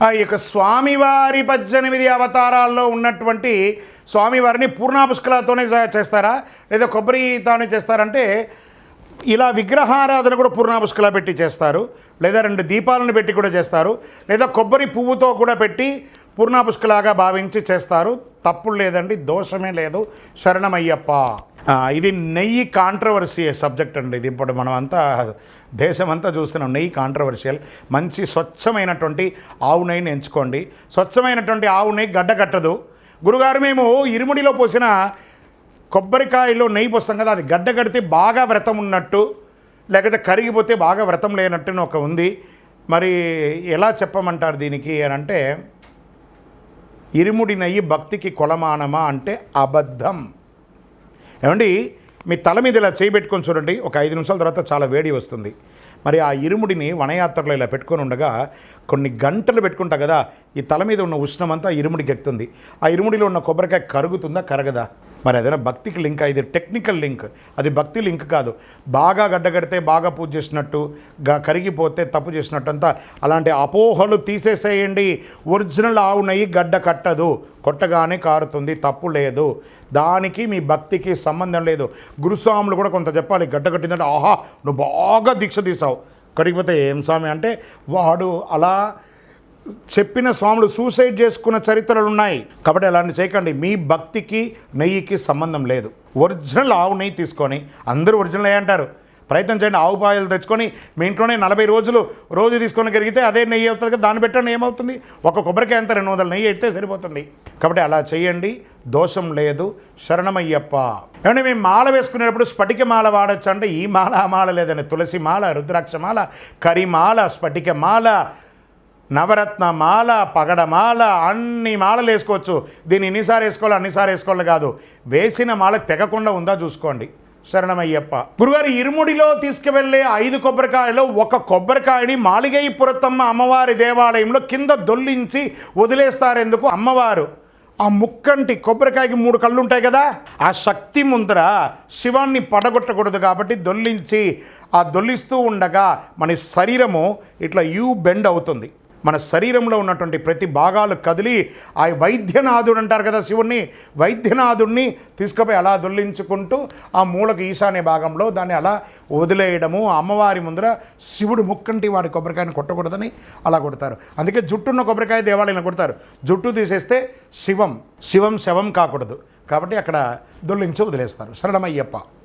ఆ యొక్క స్వామివారి 18 అవతారాల్లో ఉన్నటువంటి స్వామివారిని పూర్ణాపుష్కలతోనే చేస్తారా, లేదా కొబ్బరితోనే చేస్తారంటే ఇలా విగ్రహారాధన కూడా పూర్ణాపుష్కల పెట్టి చేస్తారు, లేదా 2 దీపాలను పెట్టి కూడా చేస్తారు, లేదా కొబ్బరి పువ్వుతో కూడా పెట్టి పూర్ణాపుష్కలాగా భావించి చేస్తారు. తప్పుడు లేదండి, దోషమే లేదు. శరణమయ్యప్ప. ఇది నెయ్యి కాంట్రవర్సీ సబ్జెక్ట్ అండి. ఇది ఇప్పుడు మనం అంతా దేశమంతా చూస్తున్నాం. నెయ్యి కాంట్రవర్షియల్. మంచి స్వచ్ఛమైనటువంటి ఆవు నెయ్యిని ఎంచుకోండి. స్వచ్ఛమైనటువంటి ఆవు నెయ్యి గడ్డ కట్టదు. గురుగారు, మేము ఇరుముడిలో పోసిన కొబ్బరికాయలో నెయ్యి పోస్తాం కదా, అది గడ్డ కడితే బాగా వ్రతం ఉన్నట్టు, లేకపోతే కరిగిపోతే బాగా వ్రతం లేనట్టు ఒక ఉంది. మరి ఎలా చెప్పమంటారు దీనికి అని అంటే, ఇరుముడి నెయ్యి భక్తికి కొలమానమా అంటే అబద్ధం. ఏమండి, మీ తల మీద ఇలా చేయబెట్టుకొని చూడండి, ఒక 5 నిమిషాల తర్వాత చాలా వేడి వస్తుంది. మరి ఆ ఇరుముడిని వనయాత్రలో ఇలా పెట్టుకొని ఉండగా కొన్ని గంటలు పెట్టుకుంటా కదా, ఈ తల మీద ఉన్న ఉష్ణమంతా ఇరుముడికి ఎక్కుతుంది. ఆ ఇరుముడిలో ఉన్న కొబ్బరికాయ కరుగుతుందా, కరగదా? మరి అదేనా భక్తికి లింక్? ఇది టెక్నికల్ లింక్, అది భక్తి లింక్ కాదు. బాగా గడ్డగడితే బాగా పూజ చేసినట్టు, కరిగిపోతే తప్పు చేసినట్టు అంతా అలాంటి అపోహలు తీసేసేయండి. ఒరిజినల్ ఆవు నెయ్యి గడ్డ కట్టదు, కొట్టగానే కారుతుంది, తప్పు లేదు. దానికి మీ భక్తికి సంబంధం లేదు. గురుస్వాములు కూడా కొంత చెప్పాలి. గడ్డ కట్టిందంటే ఆహా నువ్వు బాగా దీక్ష తీసావు, కరిగిపోతే ఏం స్వామి అంటే, వాడు అలా చెప్పిన స్వాములు సూసైడ్ చేసుకున్న చరిత్రలు ఉన్నాయి. కాబట్టి అలాంటి చేయకండి. మీ భక్తికి నెయ్యికి సంబంధం లేదు. ఒరిజినల్ ఆవు నెయ్యి తీసుకొని, అందరూ ఒరిజినల్ నెయ్యి అంటారు, ప్రయత్నం చేయండి. ఆవు పాయలు తెచ్చుకొని మీ ఇంట్లోనే 40 రోజులు రోజు తీసుకొని కరిగితే అదే నెయ్యి అవుతుంది కదా. దాన్ని పెట్టండి, ఏమవుతుంది? ఒక కొబ్బరికాయ అంతా 200 నెయ్యి ఎడితే సరిపోతుంది. కాబట్టి అలా చేయండి, దోషం లేదు. శరణమయ్యప్ప. ఏమంటే మేము మాల వేసుకునేటప్పుడు స్ఫటిక మాల వాడచ్చు అంటే, ఈ మాల ఆ మాల లేదండి. తులసి మాల, రుద్రాక్ష మాల, కరిమాల, స్ఫటిక మాల, నవరత్న మాల, పగడమాల, అన్ని మాలలు వేసుకోవచ్చు. దీన్ని ఇన్నిసార్లు వేసుకోవాలి అన్నిసార్లు వేసుకోవాలి కాదు. వేసిన మాల తెగకుండా ఉందా చూసుకోండి. శరణమయ్యప్ప. గురుగారు, ఇరుముడిలో తీసుకువెళ్ళే 5 కొబ్బరికాయలో ఒక కొబ్బరికాయని మాలిగై పురతమ్మ అమ్మవారి దేవాలయంలో కింద దొల్లించి వదిలేస్తారెందుకు? అమ్మవారు ఆ ముక్కంటి కొబ్బరికాయకి 3 కళ్ళు ఉంటాయి కదా, ఆ శక్తి ముందర శివాన్ని పడగొట్టకూడదు కాబట్టి దొల్లించి, ఆ దొల్లిస్తూ ఉండగా మన శరీరము ఇట్లా బెండ్ అవుతుంది. మన శరీరంలో ఉన్నటువంటి ప్రతి భాగాలు కదిలి ఆ వైద్యనాథుడు అంటారు కదా శివుణ్ణి, వైద్యనాథుడిని తీసుకుపోయి అలా దొల్లించుకుంటూ ఆ మూలకు ఈశాన్య భాగంలో దాన్ని అలా వదిలేయడము. అమ్మవారి ముందర శివుడు ముక్కంటి వాడి కొబ్బరికాయని కొట్టకూడదని అలా కొడతారు. అందుకే జుట్టున్న కొబ్బరికాయ దేవాలయంలో కొడతారు. జుట్టు తీసేస్తే శివం శవం కాకూడదు కాబట్టి అక్కడ దొల్లించి వదిలేస్తారు. శరణమయ్యప్ప.